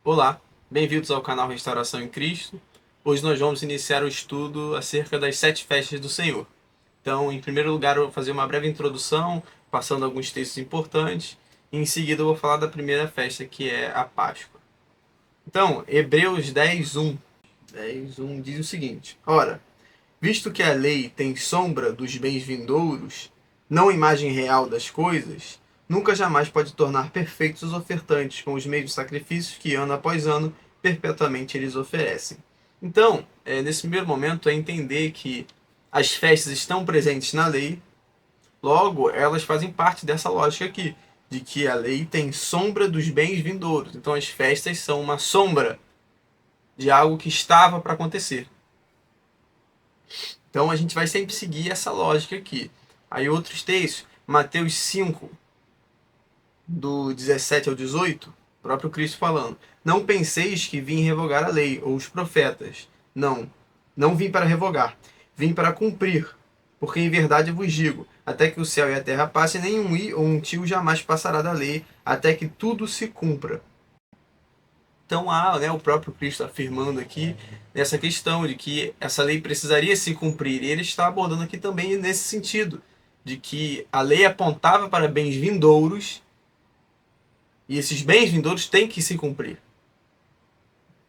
Olá, bem-vindos ao canal Restauração em Cristo. Hoje nós vamos iniciar o estudo acerca das 7 festas do Senhor. Então, em primeiro lugar, eu vou fazer uma breve introdução, passando alguns textos importantes, e em seguida eu vou falar da primeira festa, que é a Páscoa. Então, Hebreus 10:1 diz o seguinte: Ora, visto que a lei tem sombra dos bens vindouros, não imagem real das coisas, nunca jamais pode tornar perfeitos os ofertantes com os mesmos sacrifícios que, ano após ano, perpetuamente eles oferecem. Então, nesse primeiro momento, é entender que as festas estão presentes na lei, logo, elas fazem parte dessa lógica aqui, de que a lei tem sombra dos bens vindouros. Então, as festas são uma sombra de algo que estava para acontecer. Então a gente vai sempre seguir essa lógica aqui. Aí outros textos, Mateus 5, do 17 ao 18, o próprio Cristo falando: Não penseis que vim revogar a lei ou os profetas. Não, não vim para revogar, vim para cumprir. Porque em verdade vos digo, até que o céu e a terra passem, nenhum i ou um tio jamais passará da lei, até que tudo se cumpra. Então há, o próprio Cristo afirmando aqui nessa questão de que essa lei precisaria se cumprir. E ele está abordando aqui também nesse sentido, de que a lei apontava para bens vindouros e esses bens vindouros têm que se cumprir.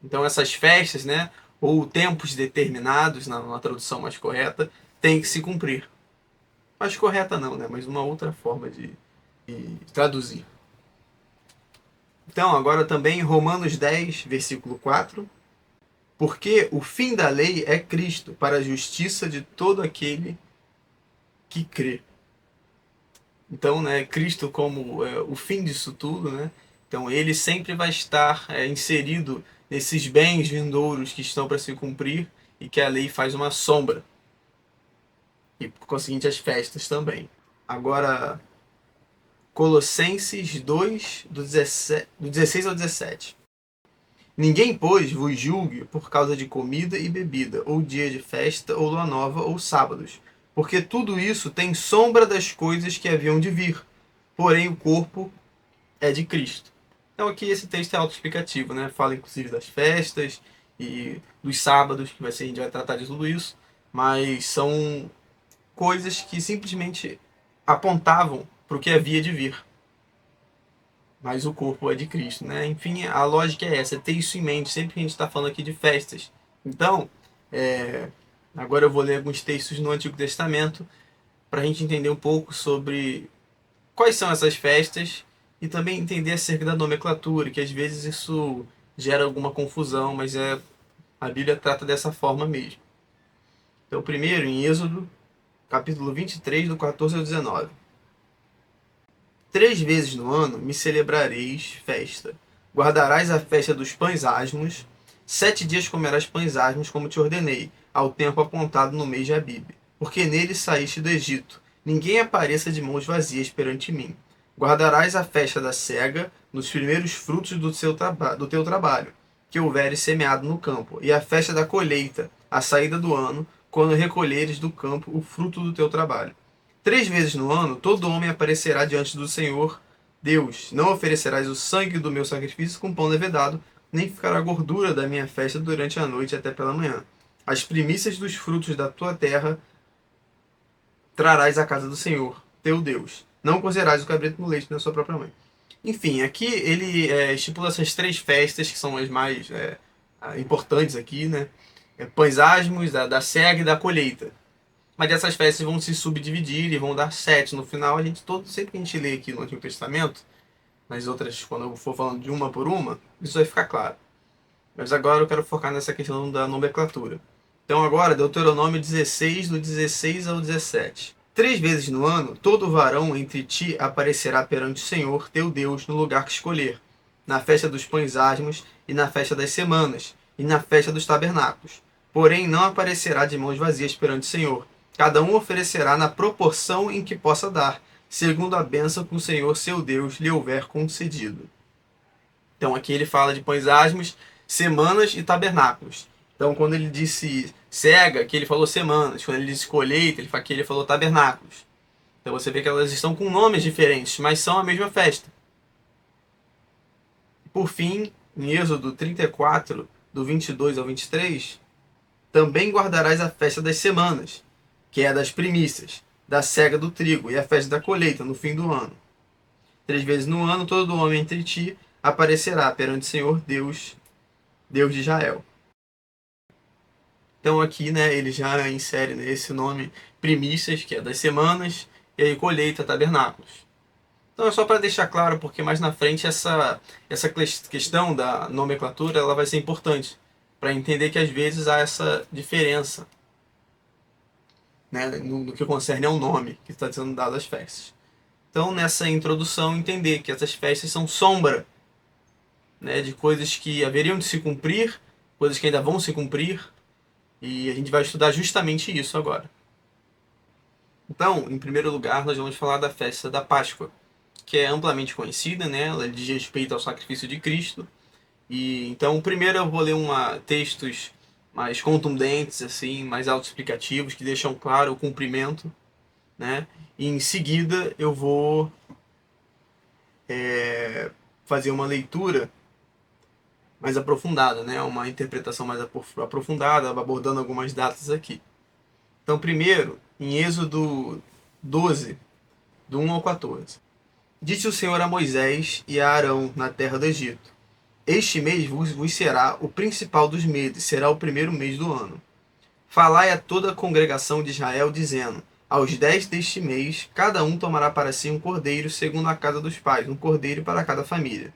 Então essas festas, ou tempos determinados, na tradução mais correta, têm que se cumprir. Mais correta não, mas uma outra forma de traduzir. Então, agora também Romanos 10, versículo 4. Porque o fim da lei é Cristo, para a justiça de todo aquele que crê. Então, Cristo como o fim disso tudo, então ele sempre vai estar inserido nesses bens vindouros que estão para se cumprir e que a lei faz uma sombra. E, por conseguinte, as festas também. Agora, Colossenses 2, do 16 ao 17. Ninguém, pois, vos julgue por causa de comida e bebida, ou dia de festa, ou lua nova, ou sábados, porque tudo isso tem sombra das coisas que haviam de vir, porém o corpo é de Cristo. Então aqui esse texto é autoexplicativo, fala inclusive das festas e dos sábados, que a gente vai tratar de tudo isso, mas são coisas que simplesmente apontavam para o que havia de vir. Mas o corpo é de Cristo, Enfim, a lógica é essa, é ter isso em mente sempre que a gente está falando aqui de festas. Então, agora eu vou ler alguns textos no Antigo Testamento para a gente entender um pouco sobre quais são essas festas e também entender acerca da nomenclatura, que às vezes isso gera alguma confusão, mas a Bíblia trata dessa forma mesmo. Então, primeiro, em Êxodo, capítulo 23, do 14 ao 19. 3 vezes no ano me celebrareis festa. Guardarás a festa dos pães asmos. 7 dias comerás pães asmos, como te ordenei, ao tempo apontado no mês de Abibe. Porque nele saíste do Egito. Ninguém apareça de mãos vazias perante mim. Guardarás a festa da cega nos primeiros frutos do teu trabalho, que houveres semeado no campo, e a festa da colheita, a saída do ano, quando recolheres do campo o fruto do teu trabalho. 3 vezes no ano, todo homem aparecerá diante do Senhor Deus. Não oferecerás o sangue do meu sacrifício com pão levedado, nem ficará gordura da minha festa durante a noite até pela manhã. As primícias dos frutos da tua terra trarás à casa do Senhor, teu Deus. Não cozerás o cabrito no leite da sua própria mãe. Enfim, aqui ele estipula essas 3 festas, que são as mais importantes aqui, pães asmos, da cega e da colheita. Mas essas festas vão se subdividir e vão dar 7 no final. Sempre que a gente lê aqui no Antigo Testamento, nas outras, quando eu for falando de uma por uma, isso vai ficar claro. Mas agora eu quero focar nessa questão da nomenclatura. Então agora, Deuteronômio 16, do 16 ao 17. 3 vezes no ano, todo varão entre ti aparecerá perante o Senhor, teu Deus, no lugar que escolher, na festa dos pães asmos, e na festa das semanas, e na festa dos tabernáculos. Porém, não aparecerá de mãos vazias perante o Senhor. Cada um oferecerá na proporção em que possa dar, segundo a bênção que o Senhor, seu Deus, lhe houver concedido. Então aqui ele fala de pães asmos, semanas e tabernáculos. Então quando ele disse cega, aqui ele falou semanas. Quando ele disse colheita, aqui ele falou tabernáculos. Então você vê que elas estão com nomes diferentes, mas são a mesma festa. Por fim, em Êxodo 34, do 22 ao 23, também guardarás a festa das semanas, que é a das primícias, da cega do trigo, e a festa da colheita, no fim do ano. 3 vezes no ano, todo homem entre ti aparecerá perante o Senhor Deus de Israel. Então aqui, né, ele já insere, né, esse nome primícias, que é das semanas, e aí colheita, tabernáculos. Então é só para deixar claro, porque mais na frente essa questão da nomenclatura ela vai ser importante, para entender que às vezes há essa diferença, né, no que concerne ao nome que está sendo dado às festas. Então nessa introdução entender que essas festas são sombra, né, de coisas que haveriam de se cumprir, coisas que ainda vão se cumprir, e a gente vai estudar justamente isso agora. Então, em primeiro lugar, nós vamos falar da festa da Páscoa, que é amplamente conhecida, né? Ela diz respeito ao sacrifício de Cristo. E então, primeiro eu vou ler textos mais contundentes, assim, mais autoexplicativos, que deixam claro o cumprimento, né? E em seguida eu vou fazer uma leitura mais aprofundada, né? Uma interpretação mais aprofundada, abordando algumas datas aqui. Então, primeiro, em Êxodo 12, do 1 ao 14. Disse o Senhor a Moisés e a Arão na terra do Egito: Este mês vos será o principal dos meses, será o primeiro mês do ano. Falai a toda a congregação de Israel, dizendo: Aos 10 deste mês, cada um tomará para si um cordeiro, segundo a casa dos pais, um cordeiro para cada família.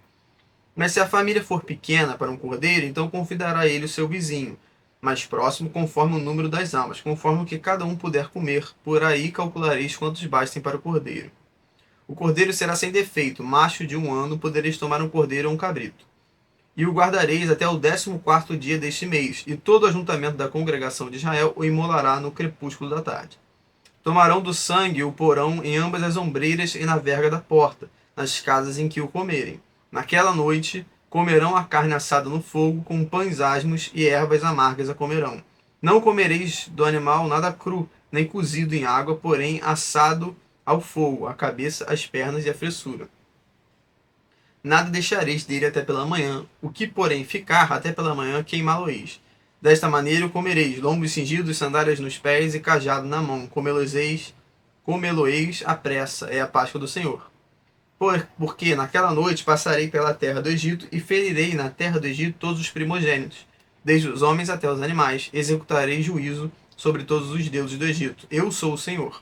Mas se a família for pequena para um cordeiro, então convidará ele o seu vizinho, mais próximo, conforme o número das almas, conforme o que cada um puder comer. Por aí calculareis quantos bastem para o cordeiro. O cordeiro será sem defeito, macho de 1 ano, podereis tomar um cordeiro ou um cabrito. E o guardareis até o 14º dia deste mês, e todo o ajuntamento da congregação de Israel o imolará no crepúsculo da tarde. Tomarão do sangue e o porão em ambas as ombreiras e na verga da porta, nas casas em que o comerem. Naquela noite comerão a carne assada no fogo, com pães asmos e ervas amargas a comerão. Não comereis do animal nada cru, nem cozido em água, porém assado ao fogo, a cabeça, as pernas e a fressura. Nada deixareis dele até pela manhã, o que porém ficar até pela manhã queimá-lo-eis. Desta maneira o comereis, lombos cingidos, sandálias nos pés e cajado na mão, comê-lo-eis à pressa, é a Páscoa do Senhor. Porque naquela noite passarei pela terra do Egito e ferirei na terra do Egito todos os primogênitos, desde os homens até os animais, executarei juízo sobre todos os deuses do Egito. Eu sou o Senhor.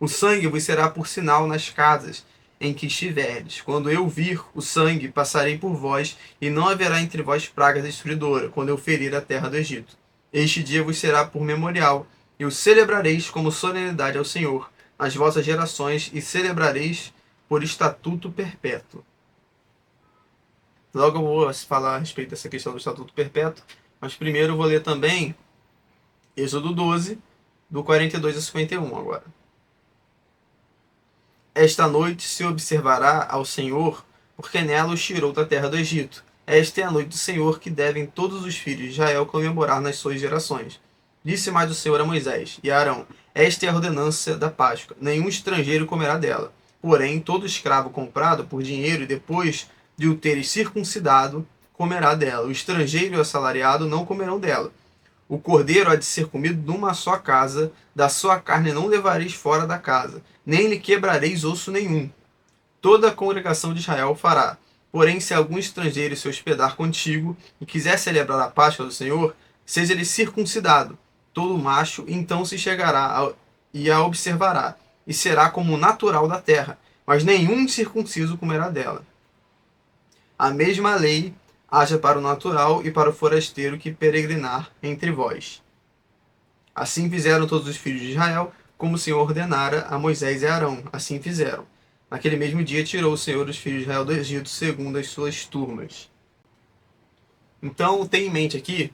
O sangue vos será por sinal nas casas em que estiverdes. Quando eu vir o sangue, passarei por vós, e não haverá entre vós praga destruidora, quando eu ferir a terra do Egito. Este dia vos será por memorial, e o celebrareis como solenidade ao Senhor, nas vossas gerações, e celebrareis por estatuto perpétuo. Logo eu vou falar a respeito dessa questão do estatuto perpétuo, mas primeiro eu vou ler também Êxodo 12, do 42 a 51 agora. Esta noite se observará ao Senhor, porque nela os tirou da terra do Egito. Esta é a noite do Senhor, que devem todos os filhos de Israel comemorar nas suas gerações. Disse mais o Senhor a Moisés e a Arão: Esta é a ordenança da Páscoa. Nenhum estrangeiro comerá dela. Porém, todo escravo comprado por dinheiro e depois de o teres circuncidado, comerá dela. O estrangeiro e o assalariado não comerão dela. O cordeiro há de ser comido numa só casa, da sua carne não levareis fora da casa, nem lhe quebrareis osso nenhum. Toda a congregação de Israel o fará. Porém, se algum estrangeiro se hospedar contigo e quiser celebrar a Páscoa do Senhor, seja ele circuncidado, todo macho, então se chegará e a observará, e será como natural da terra, mas nenhum incircunciso comerá dela. A mesma lei haja para o natural e para o forasteiro que peregrinar entre vós. Assim fizeram todos os filhos de Israel, como o Senhor ordenara a Moisés e a Arão. Assim fizeram. Naquele mesmo dia tirou o Senhor os filhos de Israel do Egito, segundo as suas turmas. Então, tem em mente aqui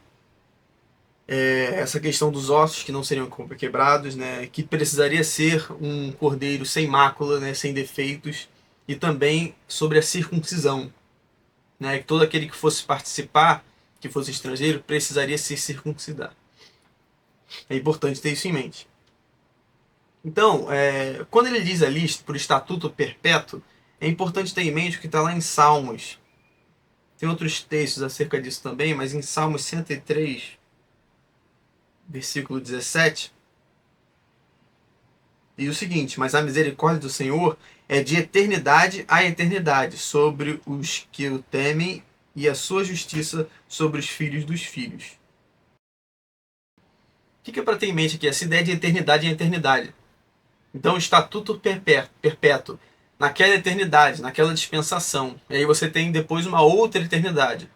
essa questão dos ossos que não seriam quebrados, né, que precisaria ser um cordeiro sem mácula, né, sem defeitos, e também sobre a circuncisão, né, que todo aquele que fosse participar, que fosse estrangeiro, precisaria se circuncidar. É importante ter isso em mente. Então, quando ele diz ali por estatuto perpétuo, é importante ter em mente o que está lá em Salmos. Tem outros textos acerca disso também, mas em Salmos 103, versículo 17, diz o seguinte: mas a misericórdia do Senhor é de eternidade a eternidade sobre os que o temem, e a sua justiça sobre os filhos dos filhos. O que é para ter em mente aqui? Essa ideia de eternidade em eternidade. Então, estatuto perpétuo, naquela eternidade, naquela dispensação. E aí você tem depois uma outra eternidade.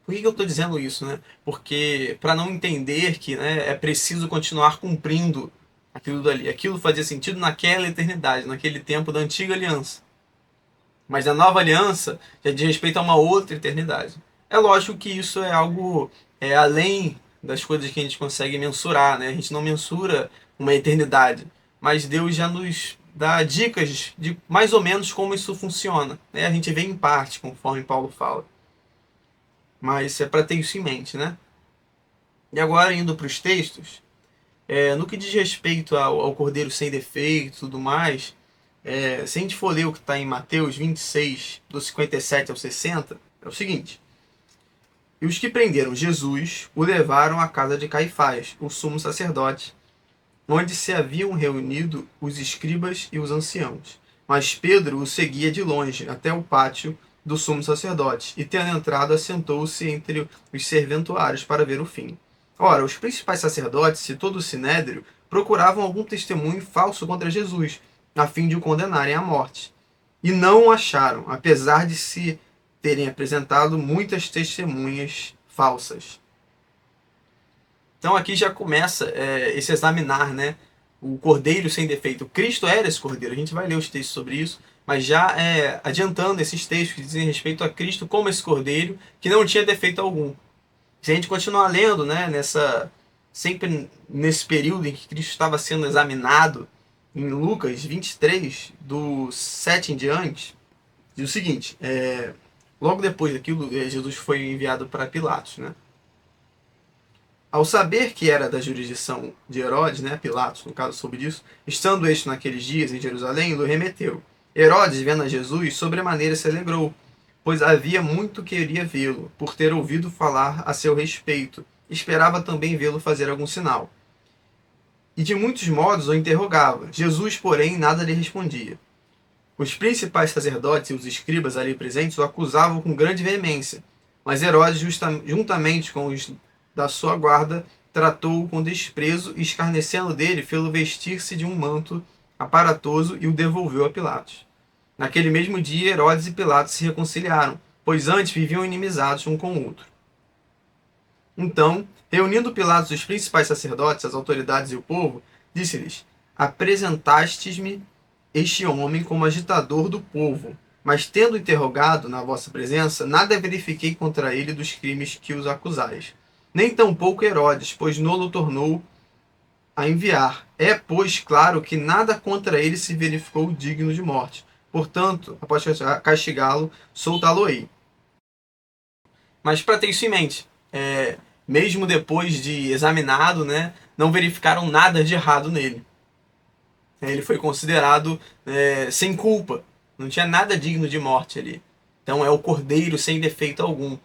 Por que eu estou dizendo isso, né? Porque para não entender que, né, é preciso continuar cumprindo aquilo dali. Aquilo fazia sentido naquela eternidade, naquele tempo da antiga aliança. Mas na nova aliança já diz respeito a uma outra eternidade. É lógico que isso é algo além das coisas que a gente consegue mensurar, né? A gente não mensura uma eternidade, mas Deus já nos dá dicas de mais ou menos como isso funciona, né? A gente vê em parte, conforme Paulo fala. Mas é para ter isso em mente, né? E agora, indo para os textos, no que diz respeito ao Cordeiro sem defeito e tudo mais, se a gente for ler o que está em Mateus 26, do 57 ao 60, é o seguinte: e os que prenderam Jesus o levaram à casa de Caifás, o sumo sacerdote, onde se haviam reunido os escribas e os anciãos. Mas Pedro o seguia de longe, até o pátio do sumo sacerdote, e tendo entrado, assentou-se entre os serventuários para ver o fim. Ora, os principais sacerdotes e todo o sinédrio procuravam algum testemunho falso contra Jesus, a fim de o condenarem à morte. E não o acharam, apesar de se terem apresentado muitas testemunhas falsas. Então aqui já começa esse examinar, né? O cordeiro sem defeito. Cristo era esse cordeiro. A gente vai ler os textos sobre isso, mas já adiantando esses textos que dizem respeito a Cristo como esse cordeiro que não tinha defeito algum. Se a gente continuar lendo, né, sempre nesse período em que Cristo estava sendo examinado, em Lucas 23, do 7 em diante, diz o seguinte: logo depois daquilo, Jesus foi enviado para Pilatos, né? Ao saber que era da jurisdição de Herodes, né, Pilatos, no caso, soube disso, estando este naqueles dias em Jerusalém, o remeteu. Herodes, vendo a Jesus, sobremaneira se alegrou, pois havia muito queria vê-lo, por ter ouvido falar a seu respeito. Esperava também vê-lo fazer algum sinal. E de muitos modos o interrogava. Jesus, porém, nada lhe respondia. Os principais sacerdotes e os escribas ali presentes o acusavam com grande veemência, mas Herodes, juntamente com os da sua guarda, tratou-o com desprezo e, escarnecendo dele, fê-lo vestir-se de um manto aparatoso e o devolveu a Pilatos. Naquele mesmo dia, Herodes e Pilatos se reconciliaram, pois antes viviam inimizados um com o outro. Então, reunindo Pilatos os principais sacerdotes, as autoridades e o povo, disse-lhes: apresentastes-me este homem como agitador do povo, mas tendo interrogado na vossa presença, nada verifiquei contra ele dos crimes que os acusais. Nem tampouco Herodes, pois nolo tornou a enviar. É, pois, claro que nada contra ele se verificou digno de morte. Portanto, após castigá-lo, soltá-lo-ei. Mas para ter isso em mente, mesmo depois de examinado, né, não verificaram nada de errado nele. Ele foi considerado sem culpa, não tinha nada digno de morte ali. Então é o cordeiro sem defeito algum,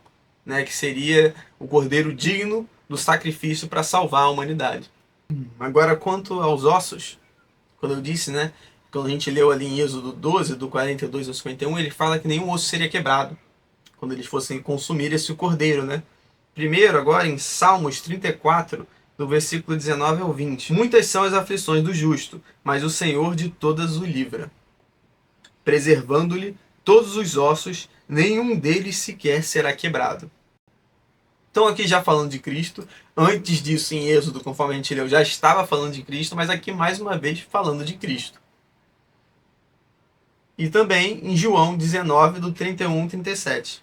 né, que seria o cordeiro digno do sacrifício para salvar a humanidade. Agora, quanto aos ossos, quando eu disse, né, quando a gente leu ali em Êxodo 12, do 42 ao 51, ele fala que nenhum osso seria quebrado quando eles fossem consumir esse cordeiro, né? Primeiro, agora em Salmos 34, do versículo 19 ao 20. Muitas são as aflições do justo, mas o Senhor de todas o livra, preservando-lhe todos os ossos, nenhum deles sequer será quebrado. Então aqui já falando de Cristo, antes disso em Êxodo, conforme a gente leu, já estava falando de Cristo, mas aqui mais uma vez falando de Cristo. E também em João 19, do 31 ao 37.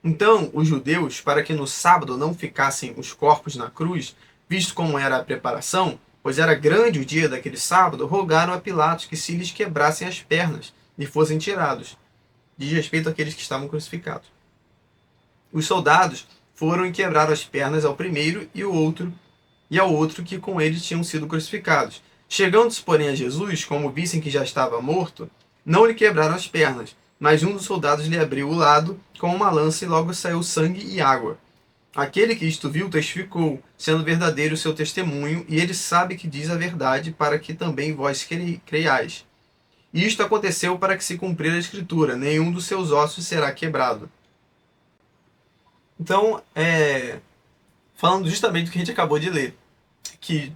Então, os judeus, para que no sábado não ficassem os corpos na cruz, visto como era a preparação, pois era grande o dia daquele sábado, rogaram a Pilatos que se lhes quebrassem as pernas e fossem tirados, diz respeito àqueles que estavam crucificados. Os soldados foram e quebraram as pernas ao primeiro e ao outro que com eles tinham sido crucificados. Chegando-se, porém, a Jesus, como vissem que já estava morto, não lhe quebraram as pernas, mas um dos soldados lhe abriu o lado com uma lança e logo saiu sangue e água. Aquele que isto viu testificou, sendo verdadeiro o seu testemunho, e ele sabe que diz a verdade, para que também vós creiais. E isto aconteceu para que se cumprir a Escritura: nenhum dos seus ossos será quebrado. Então, falando justamente do que a gente acabou de ler, que,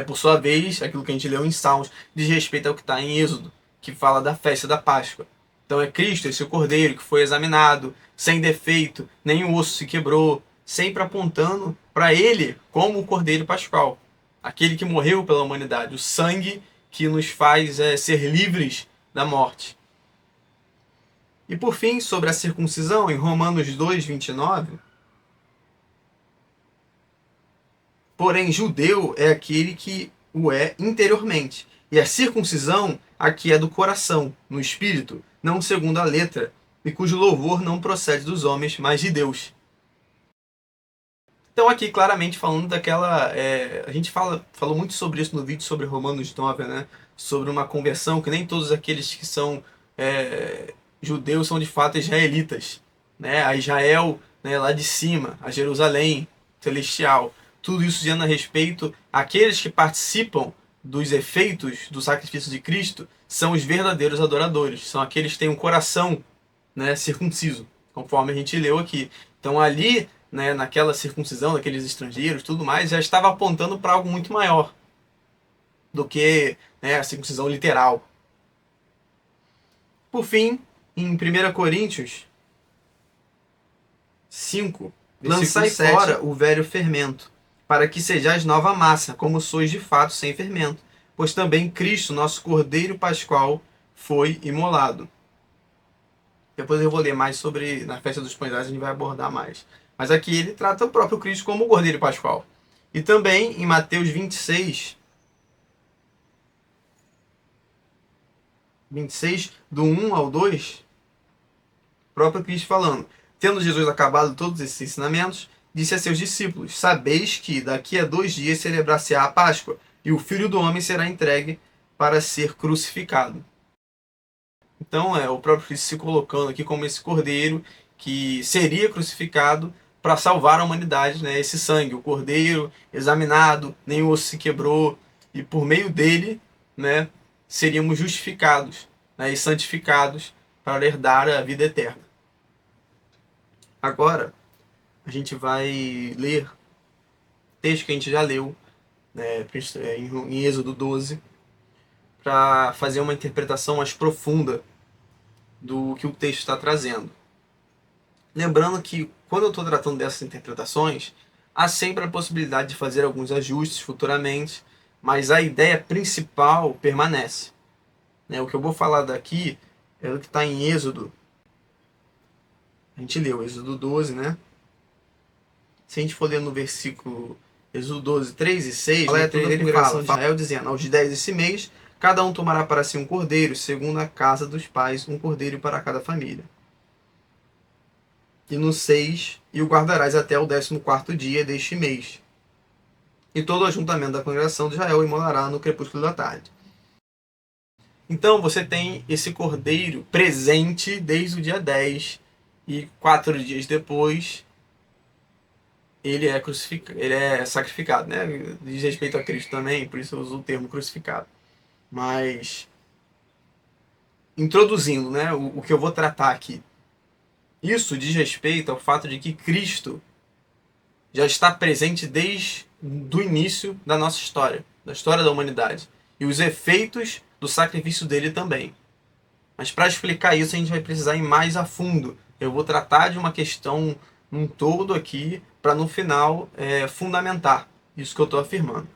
por sua vez, aquilo que a gente leu em Salmos, diz respeito ao que está em Êxodo, que fala da festa da Páscoa. Então é Cristo, esse cordeiro que foi examinado, sem defeito, nenhum osso se quebrou, sempre apontando para ele como o cordeiro pascual, aquele que morreu pela humanidade, o sangue que nos faz ser livres da morte. E por fim, sobre a circuncisão, em Romanos 2:29, porém judeu é aquele que o é interiormente, e a circuncisão aqui é do coração, no espírito, não segundo a letra, e cujo louvor não procede dos homens, mas de Deus. Então aqui claramente falando daquela... a gente falou muito sobre isso no vídeo sobre Romanos 9, né? Sobre uma conversão, que nem todos aqueles que são judeus são de fato israelitas. Né? A Israel, né, lá de cima, a Jerusalém celestial. Tudo isso dizendo a respeito àqueles que participam dos efeitos do sacrifício de Cristo, são os verdadeiros adoradores. São aqueles que têm um coração, né, circunciso, conforme a gente leu aqui. Então ali, né, naquela circuncisão daqueles estrangeiros, tudo mais, já estava apontando para algo muito maior do que, né, a circuncisão literal. Por fim, em 1 Coríntios 5, lançai fora o velho fermento, para que sejais nova massa, como sois de fato sem fermento, pois também Cristo, nosso Cordeiro Pascual, foi imolado. Depois eu vou ler mais sobre, na festa dos pães, a gente vai abordar mais. Mas aqui ele trata o próprio Cristo como o Cordeiro Pascual. E também em Mateus 26, do 1 ao 2, o próprio Cristo falando: tendo Jesus acabado todos esses ensinamentos, disse a seus discípulos: sabeis que daqui a 2 dias celebrar-se-á a Páscoa, e o Filho do Homem será entregue para ser crucificado. Então o próprio Cristo se colocando aqui como esse cordeiro que seria crucificado para salvar a humanidade, né? Esse sangue, o cordeiro examinado, nenhum osso se quebrou, e por meio dele, né, seríamos justificados, né, e santificados para herdar a vida eterna. Agora a gente vai ler texto que a gente já leu, né, em Êxodo 12, para fazer uma interpretação mais profunda do que o texto está trazendo. Lembrando que quando eu estou tratando dessas interpretações, há sempre a possibilidade de fazer alguns ajustes futuramente, mas a ideia principal permanece. O que eu vou falar daqui é o que está em Êxodo. A gente leu Êxodo 12, né? Se a gente for ler no versículo Êxodo 12, 3 e 6, ele fala de Israel dizendo: aos 10 desse mês, cada um tomará para si um cordeiro, segundo a casa dos pais, um cordeiro para cada família. E no 6, e o guardarás até o 14º dia deste mês. E todo o ajuntamento da congregação de Israel imolará no crepúsculo da tarde. Então você tem esse cordeiro presente desde o dia 10, e 4 dias depois ele é crucificado, ele é sacrificado, né? Diz respeito a Cristo também, por isso eu uso o termo crucificado. Mas introduzindo, né, o que eu vou tratar aqui. Isso diz respeito ao fato de que Cristo já está presente desde o início da nossa história, da história da humanidade, e os efeitos do sacrifício dele também. Mas para explicar isso a gente vai precisar ir mais a fundo. Eu vou tratar de uma questão num todo aqui, para no final fundamentar isso que eu estou afirmando.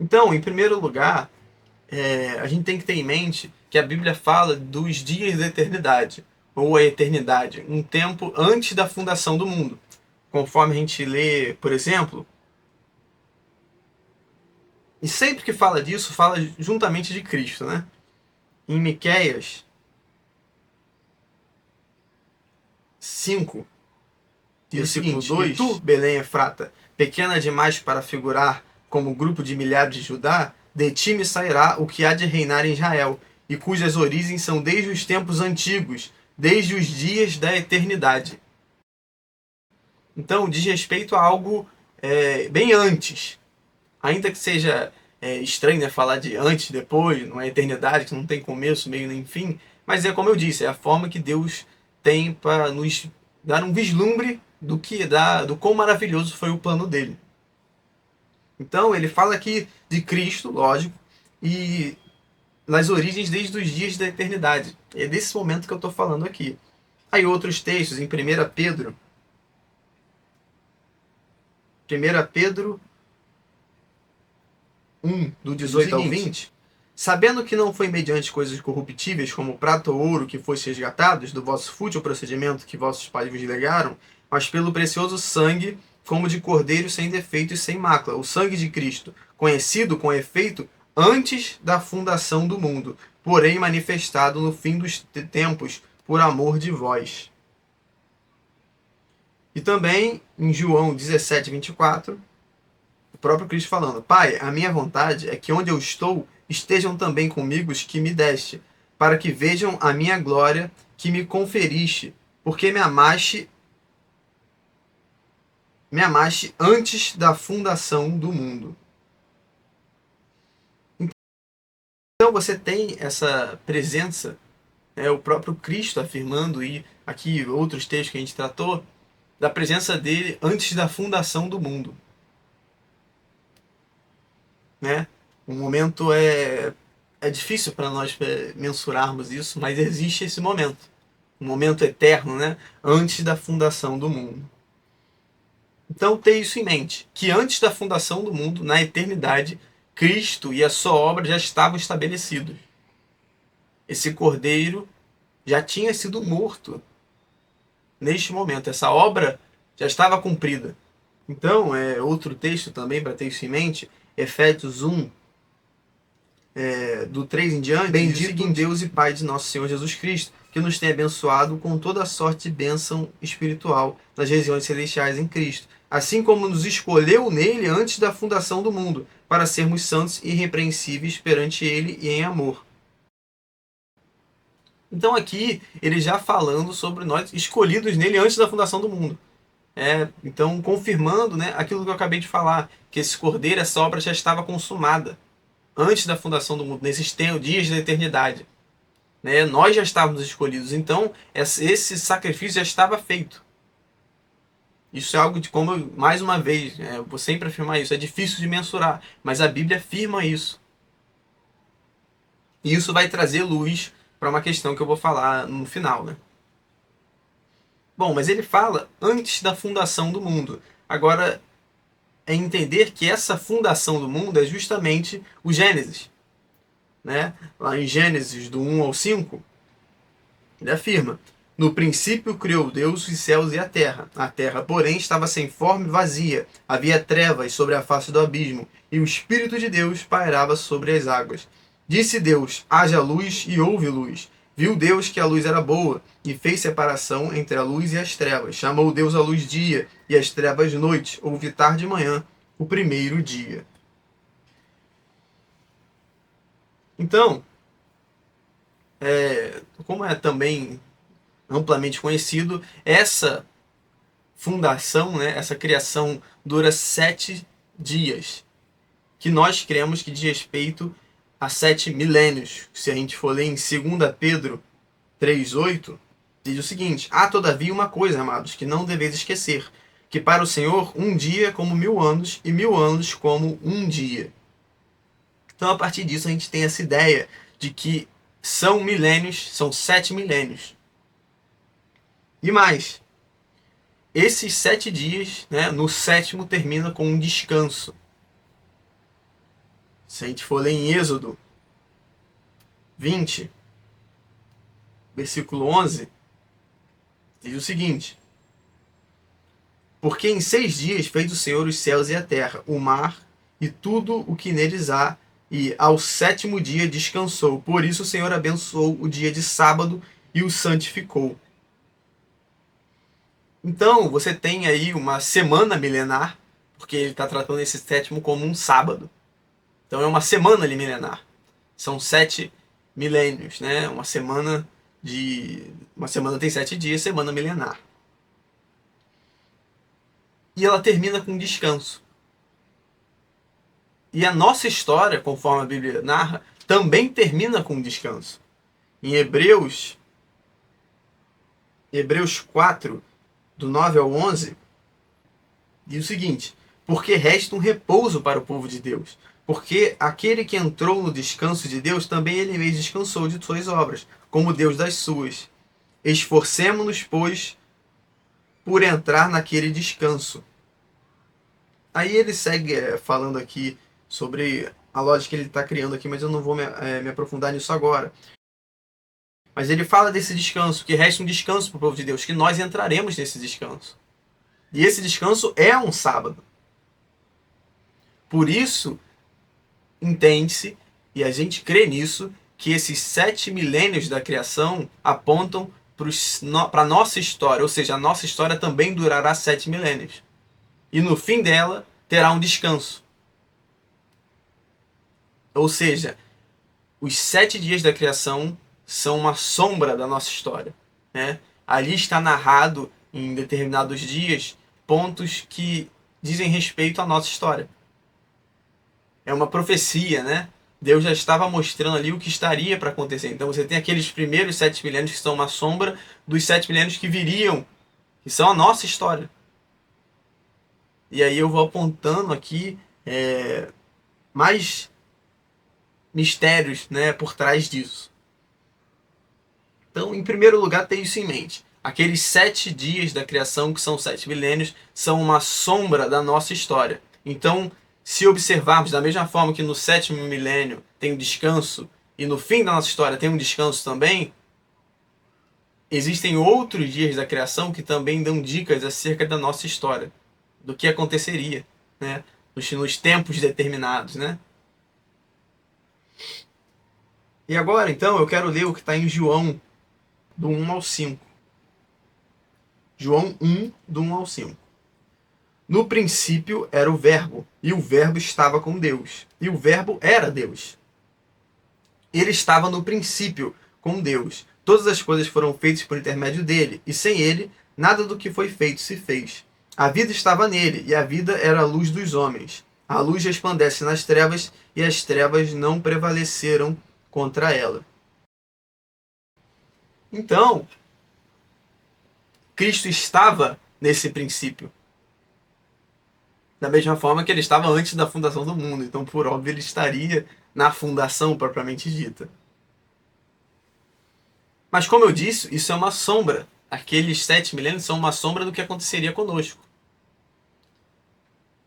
Então, em primeiro lugar, a gente tem que ter em mente que a Bíblia fala dos dias da eternidade, ou a eternidade, um tempo antes da fundação do mundo. Conforme a gente lê, por exemplo, e sempre que fala disso, fala juntamente de Cristo, né? Em Miqueias 5, versículo 2, tu, Belém Efrata, pequena demais para figurar como grupo de milhares de Judá, de ti me sairá o que há de reinar em Israel, e cujas origens são desde os tempos antigos, desde os dias da eternidade. Então, diz respeito a algo bem antes. Ainda que seja estranho, né, falar de antes, depois, numa eternidade que não tem começo, meio nem fim, mas é como eu disse, é a forma que Deus tem para nos dar um vislumbre do quão maravilhoso foi o plano dele. Então, ele fala aqui de Cristo, lógico, e nas origens desde os dias da eternidade. É desse momento que eu estou falando aqui. Aí outros textos, em 1 Pedro. 1, do 18 ao 20. Sabendo que não foi mediante coisas corruptíveis, como prata ou ouro, que foste resgatados do vosso fútil procedimento que vossos pais vos legaram, mas pelo precioso sangue, como de cordeiro sem defeito e sem mácula, o sangue de Cristo, conhecido com efeito antes da fundação do mundo, porém manifestado no fim dos tempos, por amor de vós. E também em João 17, 24, o próprio Cristo falando: Pai, a minha vontade é que onde eu estou estejam também comigo os que me deste, para que vejam a minha glória que me conferiste, porque me amaste antes da fundação do mundo. Então você tem essa presença, o próprio Cristo afirmando, e aqui outros textos que a gente tratou, da presença dele antes da fundação do mundo. Né? O momento é difícil para nós mensurarmos isso, mas existe esse momento. Um momento eterno, né? Antes da fundação do mundo. Então, tenha isso em mente, que antes da fundação do mundo, na eternidade, Cristo e a sua obra já estavam estabelecidos. Esse cordeiro já tinha sido morto neste momento. Essa obra já estava cumprida. Então, outro texto também para ter isso em mente, Efésios 1, do 3 em diante, bendito Deus e Pai de nosso Senhor Jesus Cristo, que nos tem abençoado com toda sorte de bênção espiritual nas regiões celestiais em Cristo, assim como nos escolheu nele antes da fundação do mundo, para sermos santos e irrepreensíveis perante ele e em amor. Então aqui, ele já falando sobre nós escolhidos nele antes da fundação do mundo. Então confirmando, né, aquilo que eu acabei de falar, que esse cordeiro, essa obra já estava consumada antes da fundação do mundo, nesses dias da eternidade. Né? Nós já estávamos escolhidos, então esse sacrifício já estava feito. Isso é algo de como, mais uma vez, eu vou sempre afirmar isso, é difícil de mensurar, mas a Bíblia afirma isso. E isso vai trazer luz para uma questão que eu vou falar no final. Né? Bom, mas ele fala antes da fundação do mundo. Agora, é entender que essa fundação do mundo é justamente o Gênesis. Né? Lá em Gênesis, do 1 ao 5, ele afirma: no princípio criou Deus os céus e a terra, porém, estava sem forma e vazia, havia trevas sobre a face do abismo, e o Espírito de Deus pairava sobre as águas. Disse Deus: haja luz, e houve luz. Viu Deus que a luz era boa, e fez separação entre a luz e as trevas. Chamou Deus a luz dia, e as trevas noite. Houve tarde e manhã, o primeiro dia. Então, como é também amplamente conhecido, essa fundação, né, essa criação dura 7 dias, que nós cremos que diz respeito a 7 milênios. Se a gente for ler em 2 Pedro 3,8, diz o seguinte: há todavia uma coisa, amados, que não deveis esquecer, que para o Senhor um dia é como 1000 anos, e 1000 anos como um dia. Então, a partir disso, a gente tem essa ideia de que são milênios, são 7 milênios. E mais, esses 7 dias, né, no 7º termina com um descanso. Se a gente for ler em Êxodo 20, versículo 11, diz o seguinte: porque em 6 dias fez o Senhor os céus e a terra, o mar e tudo o que neles há, e ao 7º dia descansou. Por isso o Senhor abençoou o dia de sábado e o santificou. Então você tem aí uma semana milenar, porque ele está tratando esse 7º como um sábado. Então é uma semana ali milenar. São 7 milênios, né? Uma semana tem 7 dias, semana milenar. E ela termina com descanso. E a nossa história, conforme a Bíblia narra, também termina com descanso. Em Hebreus 4, do 9 ao 11, diz o seguinte: porque resta um repouso para o povo de Deus. Porque aquele que entrou no descanso de Deus, também ele mesmo descansou de suas obras, como Deus das suas. Esforcemo-nos, pois, por entrar naquele descanso. Aí ele segue falando aqui sobre a lógica que ele está criando aqui, mas eu não vou me aprofundar nisso agora. Mas ele fala desse descanso, que resta um descanso para o povo de Deus, que nós entraremos nesse descanso. E esse descanso é um sábado. Por isso, entende-se, e a gente crê nisso, que esses 7 milênios da criação apontam para a nossa história, ou seja, a nossa história também durará 7 milênios. E no fim dela, terá um descanso. Ou seja, os 7 dias da criação são uma sombra da nossa história, né? Ali está narrado, em determinados dias, pontos que dizem respeito à nossa história. É uma profecia, né? Deus já estava mostrando ali o que estaria para acontecer. Então você tem aqueles primeiros 7 milênios que são uma sombra dos 7 milênios que viriam, que são a nossa história. E aí eu vou apontando aqui mais mistérios, né, por trás disso. Então, em primeiro lugar, tenha isso em mente. Aqueles 7 dias da criação, que são 7 milênios, são uma sombra da nossa história. Então, se observarmos da mesma forma que no 7º milênio tem um descanso, e no fim da nossa história tem um descanso também, existem outros dias da criação que também dão dicas acerca da nossa história, do que aconteceria, né, nos tempos determinados, né? E agora, então, eu quero ler o que está em João, do 1 ao 5. João 1, do 1 ao 5. No princípio era o Verbo, e o Verbo estava com Deus, e o Verbo era Deus. Ele estava no princípio com Deus. Todas as coisas foram feitas por intermédio dele, e sem ele, nada do que foi feito se fez. A vida estava nele, e a vida era a luz dos homens. A luz resplandece nas trevas, e as trevas não prevaleceram contra ela. Então, Cristo estava nesse princípio. Da mesma forma que ele estava antes da fundação do mundo. Então, por óbvio, ele estaria na fundação propriamente dita. Mas, como eu disse, isso é uma sombra. Aqueles 7 milênios são uma sombra do que aconteceria conosco.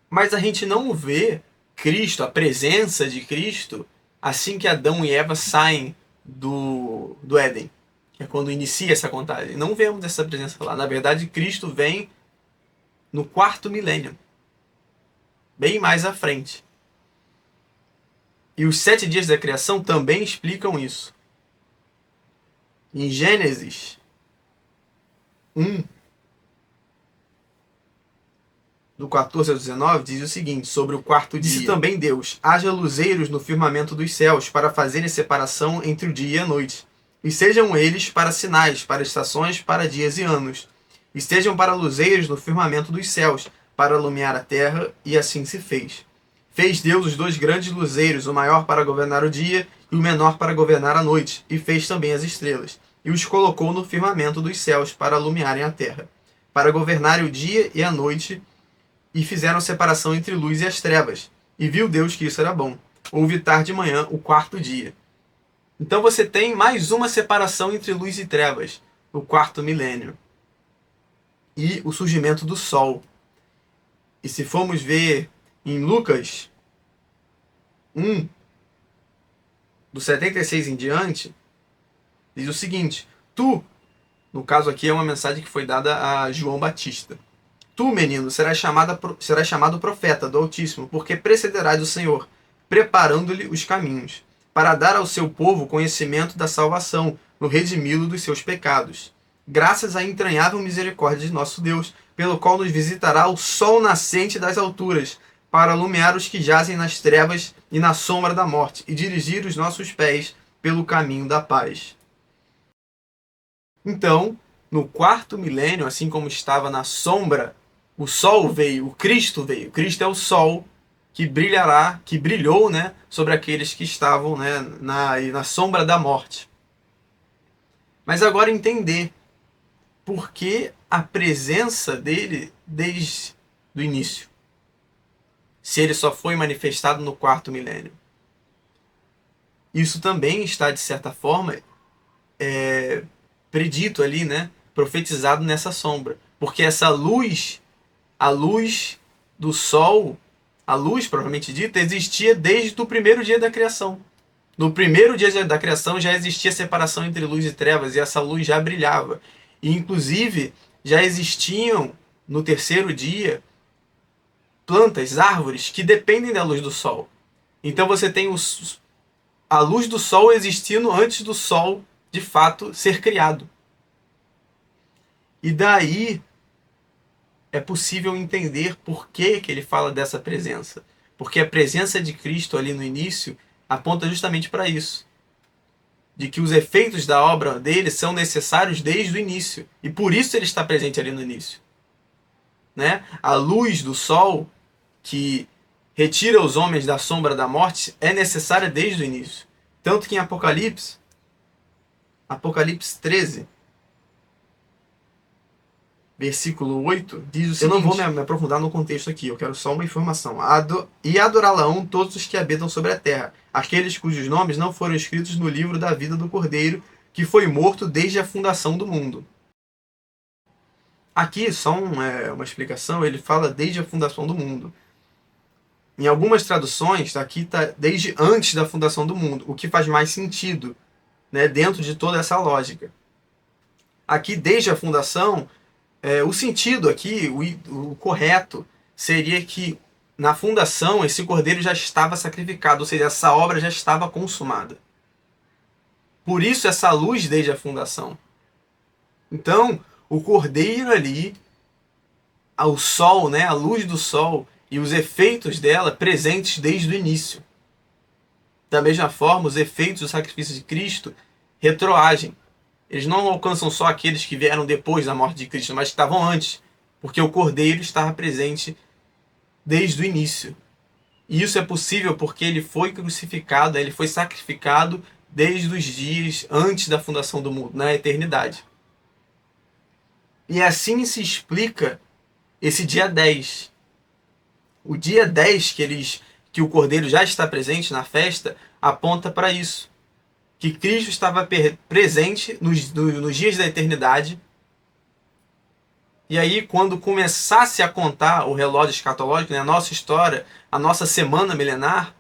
Mas a gente não vê Cristo, a presença de Cristo, assim que Adão e Eva saem do Éden. Que é quando inicia essa contagem. Não vemos essa presença lá. Na verdade, Cristo vem no 4º milênio. Bem mais à frente. E os 7 dias da criação também explicam isso. Em Gênesis 1, do 14 ao 19, diz o seguinte, sobre o 4º dia. Disse também Deus: haja luzeiros no firmamento dos céus, para fazerem separação entre o dia e a noite. E sejam eles para sinais, para estações, para dias e anos. E sejam para luzeiros no firmamento dos céus, para iluminar a terra, e assim se fez. Fez Deus os 2 grandes luzeiros, o maior para governar o dia e o menor para governar a noite, e fez também as estrelas, e os colocou no firmamento dos céus para iluminarem a terra, para governarem o dia e a noite, e fizeram separação entre luz e as trevas. E viu Deus que isso era bom. Houve tarde e manhã, o 4º dia. Então você tem mais uma separação entre luz e trevas, o 4º milênio. E o surgimento do sol. E se formos ver em Lucas 1, do 76 em diante, diz o seguinte: tu, no caso aqui é uma mensagem que foi dada a João Batista. Tu, menino, serás chamado profeta do Altíssimo, porque precederás o Senhor, preparando-lhe os caminhos, para dar ao seu povo conhecimento da salvação, no redimi-lo dos seus pecados. Graças à entranhável misericórdia de nosso Deus, pelo qual nos visitará o sol nascente das alturas, para iluminar os que jazem nas trevas e na sombra da morte, e dirigir os nossos pés pelo caminho da paz. Então, no quarto milênio, assim como estava na sombra, o sol veio, o Cristo veio. Cristo é o sol que brilhará, que brilhou, né, sobre aqueles que estavam, né, na sombra da morte. Mas agora entender por que a presença dele desde o início, se ele só foi manifestado no quarto milênio. Isso também está, de certa forma, predito ali, né, profetizado nessa sombra. Porque essa luz, a luz do sol, a luz propriamente dita, existia desde o primeiro dia da criação. No primeiro dia da criação já existia separação entre luz e trevas, e essa luz já brilhava. E, inclusive, já existiam, no terceiro dia, plantas, árvores, que dependem da luz do sol. Então você tem a luz do sol existindo antes do sol, de fato, ser criado. E daí é possível entender por que ele fala dessa presença. Porque a presença de Cristo ali no início aponta justamente para isso. De que os efeitos da obra dele são necessários desde o início. E por isso ele está presente ali no início. Né? A luz do sol, que retira os homens da sombra da morte, é necessária desde o início. Tanto que em Apocalipse 13, versículo 8, diz o seguinte... Eu não vou me aprofundar no contexto aqui, eu quero só uma informação. E adorá-la-ão todos os que habitam sobre a terra, aqueles cujos nomes não foram escritos no livro da vida do Cordeiro, que foi morto desde a fundação do mundo. Aqui, só uma explicação, ele fala desde a fundação do mundo. Em algumas traduções, aqui está desde antes da fundação do mundo, o que faz mais sentido, né, dentro de toda essa lógica. Aqui, desde a fundação, o sentido aqui, o correto, seria que na fundação esse cordeiro já estava sacrificado, ou seja, essa obra já estava consumada. Por isso essa luz desde a fundação. Então, o cordeiro ali, o sol, né, a luz do sol e os efeitos dela presentes desde o início. Da mesma forma, os efeitos do sacrifício de Cristo retroagem. Eles não alcançam só aqueles que vieram depois da morte de Cristo, mas que estavam antes, porque o Cordeiro estava presente desde o início. E isso é possível porque ele foi crucificado, ele foi sacrificado desde os dias antes da fundação do mundo, na eternidade. E assim se explica esse dia 10. O dia 10 que o Cordeiro já está presente na festa aponta para isso. Que Cristo estava presente nos dias da eternidade. E aí, quando começasse a contar o relógio escatológico, né, a nossa história, a nossa semana milenar,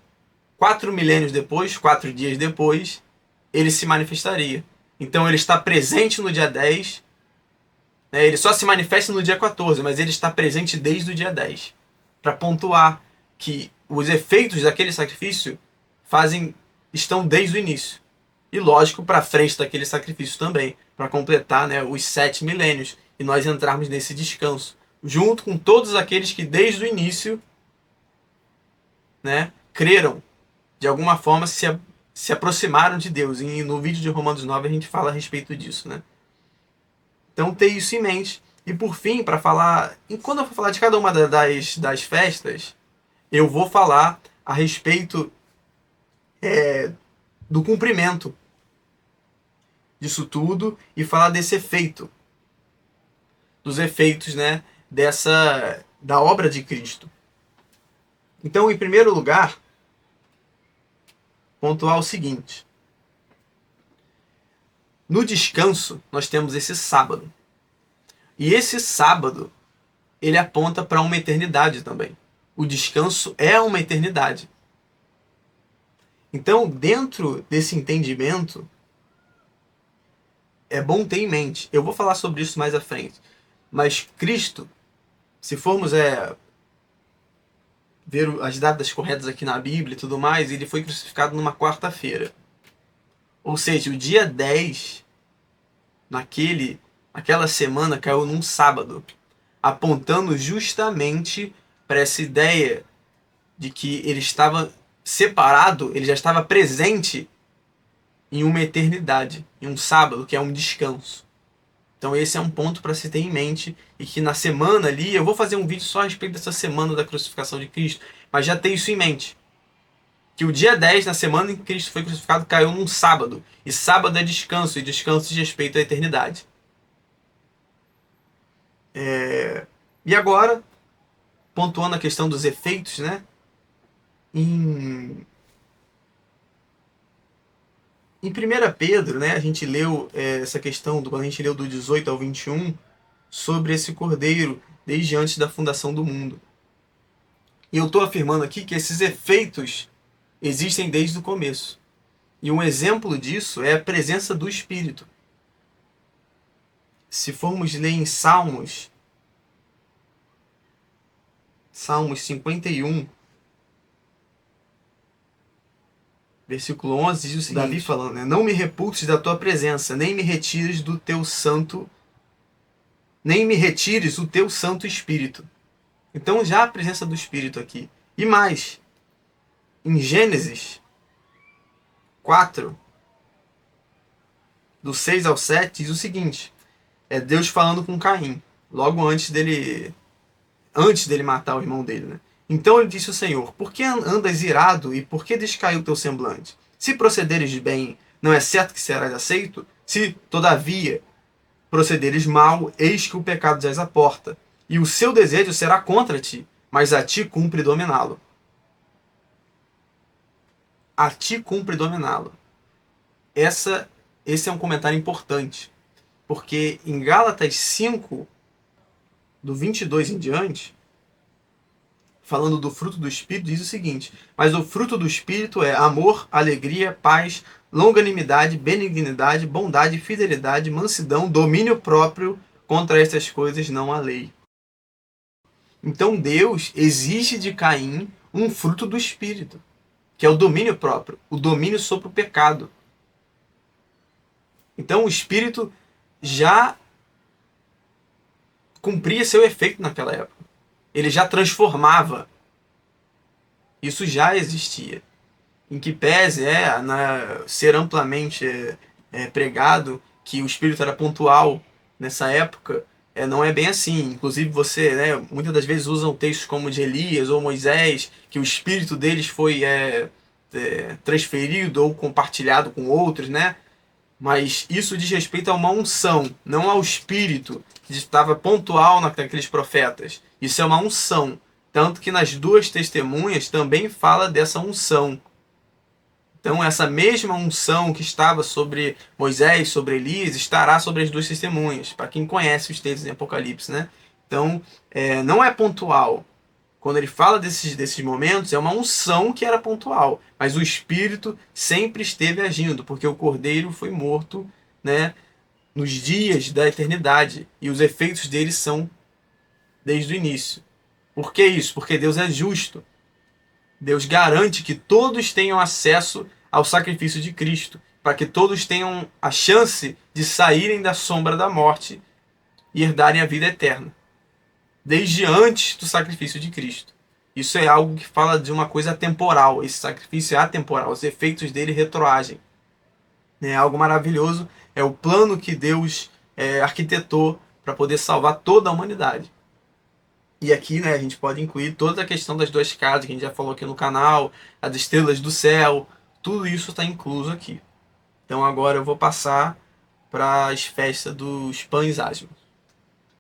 4 milênios depois, 4 dias depois, ele se manifestaria. Então ele está presente no dia 10, né, ele só se manifesta no dia 14, mas ele está presente desde o dia 10. Para pontuar que os efeitos daquele sacrifício estão desde o início. E lógico, para frente daquele sacrifício também, para completar, né, os 7 milênios e nós entrarmos nesse descanso, junto com todos aqueles que desde o início, né, creram, de alguma forma se aproximaram de Deus. E no vídeo de Romanos 9 a gente fala a respeito disso. Né? Então ter isso em mente. E por fim, para falar, quando eu for falar de cada uma das festas, eu vou falar a respeito do cumprimento disso tudo e falar desse efeito, dos efeitos, né, da obra de Cristo. Então, em primeiro lugar, pontuar o seguinte: no descanso nós temos esse sábado, e esse sábado ele aponta para uma eternidade também. O descanso é uma eternidade. Então, dentro desse entendimento, é bom ter em mente. Eu vou falar sobre isso mais à frente. Mas Cristo, se formos ver as datas corretas aqui na Bíblia e tudo mais, ele foi crucificado numa quarta-feira. Ou seja, o dia 10, naquela semana, caiu num sábado, apontando justamente para essa ideia de que ele estava separado, ele já estava presente em uma eternidade, em um sábado, que é um descanso. Então esse é um ponto para se ter em mente, e que na semana ali, eu vou fazer um vídeo só a respeito dessa semana da crucificação de Cristo, mas já ter isso em mente. Que o dia 10, na semana em que Cristo foi crucificado, caiu num sábado. E sábado é descanso, e descanso diz respeito à eternidade. E agora, pontuando a questão dos efeitos, né? Em 1 Pedro, né, a gente leu essa questão, quando a gente leu do 18 ao 21, sobre esse cordeiro desde antes da fundação do mundo. E eu estou afirmando aqui que esses efeitos existem desde o começo. E um exemplo disso é a presença do Espírito. Se formos ler em Salmos 51, versículo 11, diz o seguinte: Davi falando, né? Não me repulses da tua presença, nem me retires do teu santo, nem me retires o teu Santo Espírito. Então já a presença do Espírito aqui. E mais, em Gênesis 4, do 6 ao 7, diz o seguinte: é Deus falando com Caim, logo antes dele matar o irmão dele, né? Então ele disse ao Senhor: por que andas irado e por que descaiu o teu semblante? Se procederes bem, não é certo que serás aceito? Se, todavia, procederes mal, eis que o pecado jaz à porta, e o seu desejo será contra ti, mas a ti cumpre dominá-lo. A ti cumpre dominá-lo. Esse é um comentário importante, porque em Gálatas 5, do 22 em diante, falando do fruto do Espírito, diz o seguinte: mas o fruto do Espírito é amor, alegria, paz, longanimidade, benignidade, bondade, fidelidade, mansidão, domínio próprio. Contra estas coisas não há lei. Então Deus exige de Caim um fruto do Espírito, que é o domínio próprio, o domínio sobre o pecado. Então o Espírito já cumpria seu efeito naquela época. Ele já transformava. Isso já existia. Em que pese ser amplamente pregado que o Espírito era pontual nessa época, não é bem assim. Inclusive você, muitas das vezes usam textos como de Elias ou Moisés, que o Espírito deles foi transferido ou compartilhado com outros, né? Mas isso diz respeito a uma unção, não ao Espírito que estava pontual naqueles profetas. Isso é uma unção. Tanto que nas duas testemunhas também fala dessa unção. Então essa mesma unção que estava sobre Moisés, sobre Elias, estará sobre as duas testemunhas, para quem conhece os textos em Apocalipse, né? Então não é pontual. Quando ele fala desses momentos, é uma unção que era pontual. Mas o Espírito sempre esteve agindo, porque o Cordeiro foi morto, né, nos dias da eternidade. E os efeitos dele são desde o início. Por que isso? Porque Deus é justo. Deus garante que todos tenham acesso ao sacrifício de Cristo, para que todos tenham a chance de saírem da sombra da morte e herdarem a vida eterna, desde antes do sacrifício de Cristo. Isso é algo que fala de uma coisa atemporal. Esse sacrifício é atemporal, os efeitos dele retroagem. É algo maravilhoso, é o plano que Deus arquitetou para poder salvar toda a humanidade. E aqui, a gente pode incluir toda a questão das duas casas, que a gente já falou aqui no canal, as estrelas do céu, tudo isso está incluso aqui. Então agora eu vou passar para as festas dos pães asmos.